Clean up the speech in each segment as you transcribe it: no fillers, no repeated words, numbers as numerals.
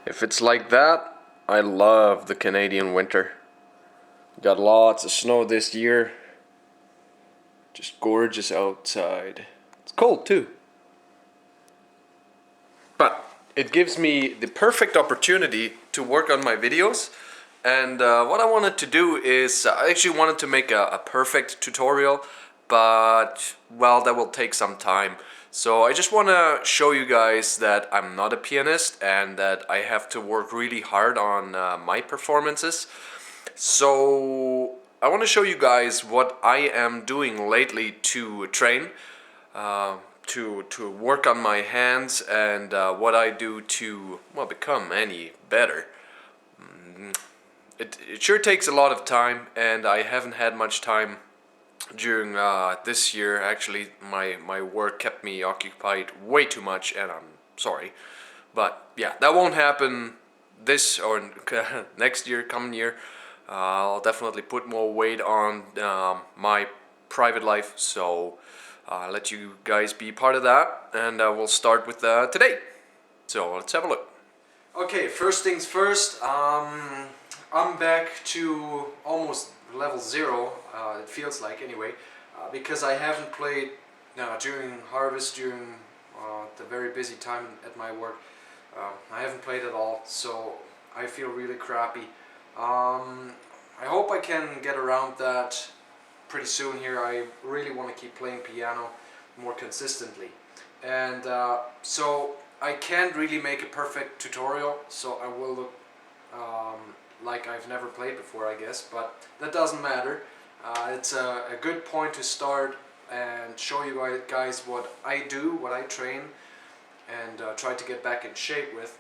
If it's like that, I love the Canadian winter. Got lots of snow this year. Just gorgeous outside. It's cold too. But it gives me the perfect opportunity to work on my videos. And what I wanted to do is, I actually wanted to make a perfect tutorial, but well, that will take some time. So I just want to show you guys that I'm not a pianist and that I have to work really hard on my performances. So I want to show you guys what I am doing lately to train, to work on my hands, and what I do to, well, become any better. It sure takes a lot of time, and I haven't had much time during this year. Actually, my work kept me occupied way too much, and I'm sorry. But yeah, that won't happen this or next year, coming year. I'll definitely put more weight on my private life, so I'll let you guys be part of that, and we'll start with today. So let's have a look. Okay, first things first, I'm back to almost level 0, it feels like anyway, because I haven't played during harvest, during the very busy time at my work. I haven't played at all, so I feel really crappy. I hope I can get around that pretty soon here. I really want to keep playing piano more consistently. And so I can't really make a perfect tutorial, so I will look like I've never played before, I guess, but that doesn't matter. It's a good point to start and show you guys what I do, what I train, and try to get back in shape with.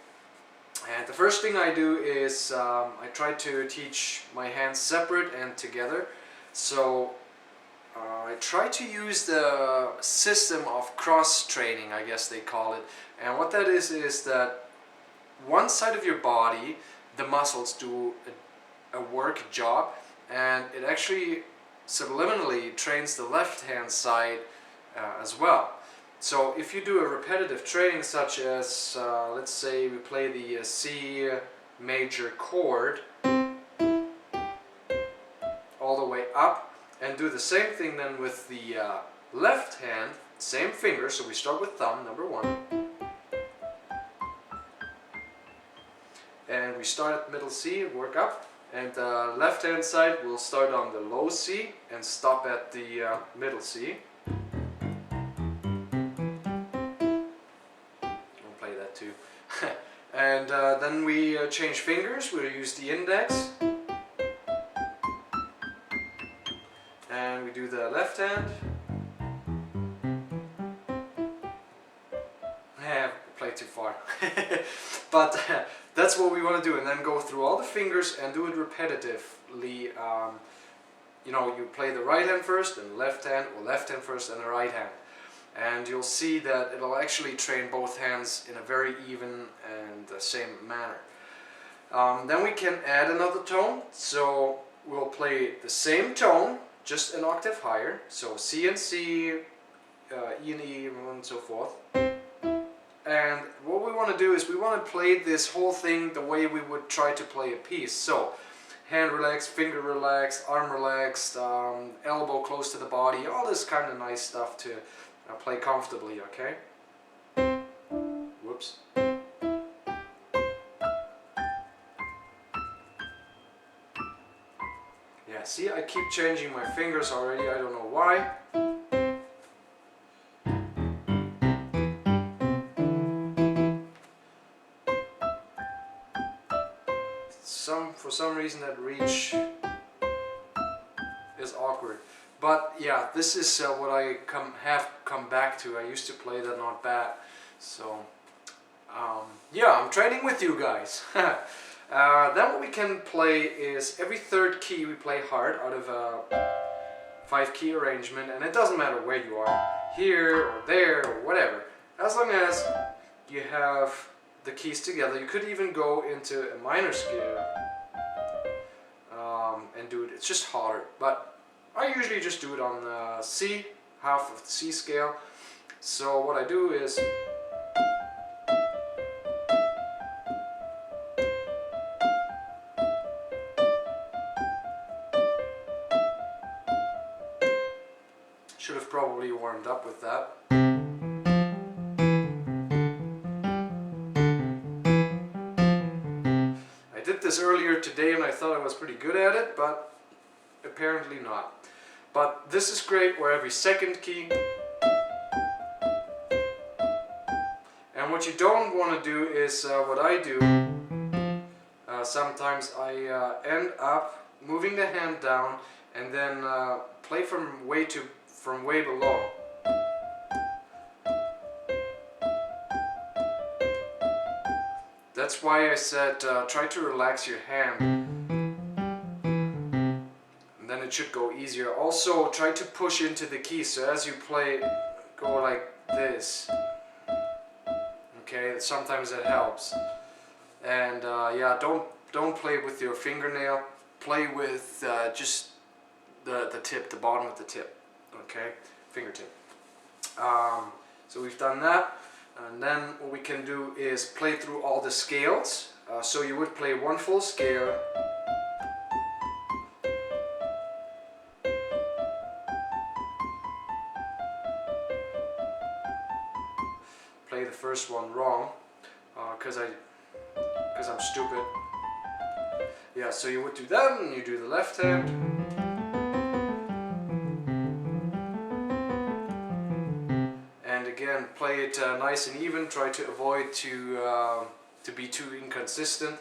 And the first thing I do is I try to teach my hands separate and together. So I try to use the system of cross training, I guess they call it. And what that is that one side of your body, the muscles do a work job, and it actually subliminally trains the left hand side as well. So if you do a repetitive training such as, let's say we play the C major chord all the way up, and do the same thing then with the left hand, same finger, so we start with thumb, number 1, and we start at middle C and work up, and the left hand side will start on the low C and stop at the middle C. Too. And then we change fingers. We'll use the index, and we do the left hand. Played too far. But that's what we want to do, and then go through all the fingers and do it repetitively. You know, you play the right hand first, and left hand, or left hand first and the right hand. And you'll see that it'll actually train both hands in a very even and the same manner. Then we can add another tone, so we'll play the same tone, just an octave higher, so C and C, E and E, and so forth. And what we want to do is we want to play this whole thing the way we would try to play a piece. So hand relaxed, finger relaxed, arm relaxed, elbow close to the body, all this kind of nice stuff to play comfortably, okay? Whoops. Yeah, see, I keep changing my fingers already, I don't know why. For some reason that reach is awkward. But yeah, this is what I have come back to. I used to play that not bad. So yeah, I'm training with you guys. Then what we can play is every third key we play hard out of a 5-key arrangement, and it doesn't matter where you are, here or there or whatever. As long as you have the keys together. You could even go into a minor scale and do it. It's just harder, but I usually just do it on C, half of the C scale. So what I do is up with that. I did this earlier today and I thought I was pretty good at it, but apparently not. But this is great where every second key. And what you don't want to do is what I do. Sometimes I end up moving the hand down and then play from way below. That's why I said try to relax your hand, and then it should go easier. Also try to push into the key, so as you play, go like this. Okay, sometimes that helps. And yeah, don't play with your fingernail. Play with just the tip, the bottom of the tip. Okay, fingertip. So we've done that, and then what we can do is play through all the scales. So you would play one full scale. Play the first one wrong, because I'm stupid. Yeah, so you would do that, and you do the left hand. And again, play it nice and even. Try to avoid to be too inconsistent.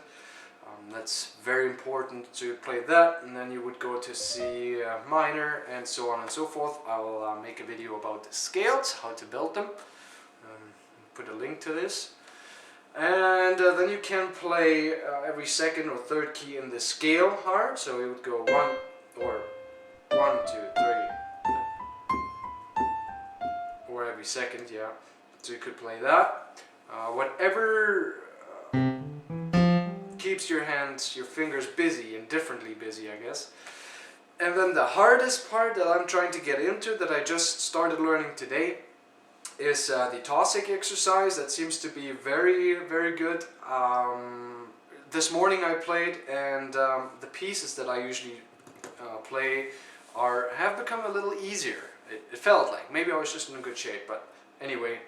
That's very important to play that, and then you would go to C minor, and so on and so forth. I'll make a video about the scales, how to build them. Put a link to this. And then you can play every second or third key in the scale hard. So you would go 1 or 1, 2, 3, or every second, yeah. So you could play that. Whatever keeps your hands, your fingers busy and differently busy, I guess. And then the hardest part that I'm trying to get into, that I just started learning today, is the tossic exercise. That seems to be very, very good. This morning I played, and the pieces that I usually play have become a little easier. It felt like. Maybe I was just in a good shape, but anyway,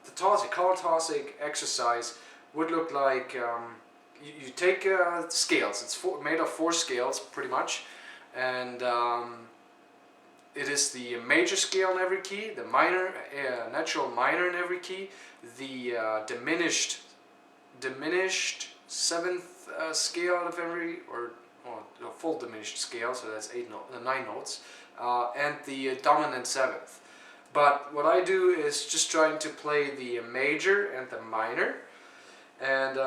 the color tossic exercise would look like you take scales. It's made of 4 scales, pretty much, and it is the major scale in every key, the minor, natural minor in every key, the diminished 7th scale out of every, or full diminished scale, so that's 9 notes, and the dominant 7th. But what I do is just trying to play the major and the minor, and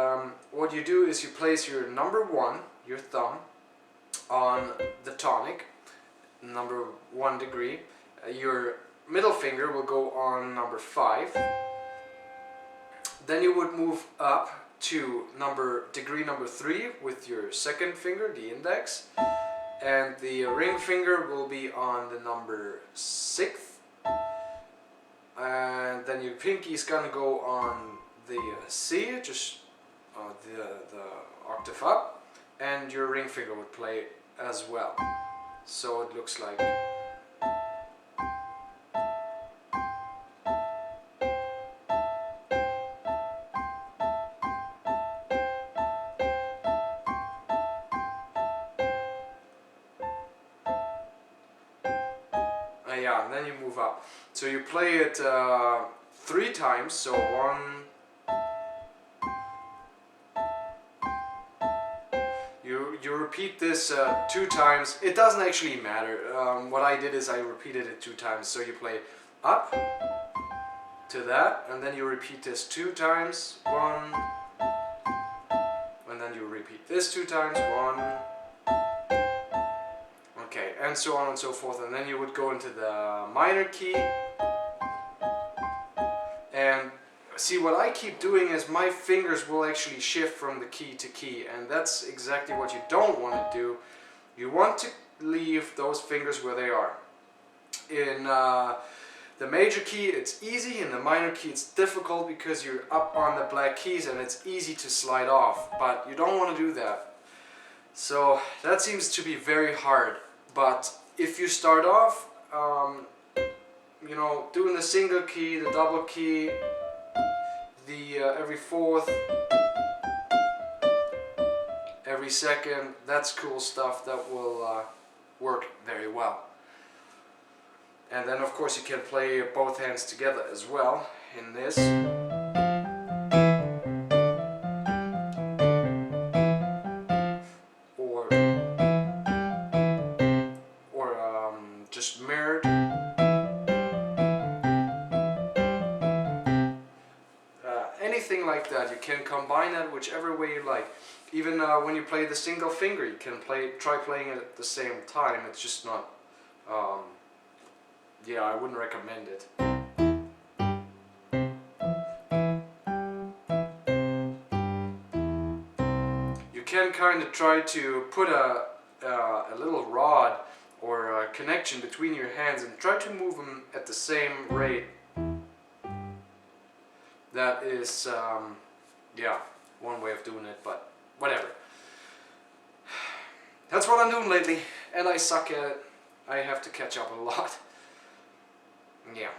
what you do is you place your number 1, your thumb, on the tonic, number 1 degree. Your middle finger will go on number 5. Then you would move up to degree number 3 with your second finger, the index, and the ring finger will be on the number 6th, and then your pinky is gonna go on the C, just the octave up, and your ring finger would play as well. So it looks like. Yeah, and then you move up. So you play it 3 times, so 1. You repeat this 2 times. It doesn't actually matter. What I did is I repeated it 2 times. So you play up to that, and then you repeat this 2 times, 1, and then you repeat this 2 times, 1. Okay, and so on and so forth, and then you would go into the minor key, and see, what I keep doing is my fingers will actually shift from the key to key, and that's exactly what you don't want to do. You want to leave those fingers where they are. In the major key it's easy, in the minor key it's difficult because you're up on the black keys and it's easy to slide off, but you don't want to do that. So that seems to be very hard. But if you start off, you know, doing the single key, the double key, the every fourth, every second, that's cool stuff that will work very well. And then of course you can play both hands together as well in this. Or just mirrored. Anything like that, you can combine that whichever way you like. Even when you play the single finger, you can try playing it at the same time. It's just not, yeah, I wouldn't recommend it. You can kind of try to put a little rod or a connection between your hands and try to move them at the same rate. That is, yeah, one way of doing it, but whatever. That's what I'm doing lately, and I suck at it. I have to catch up a lot. Yeah.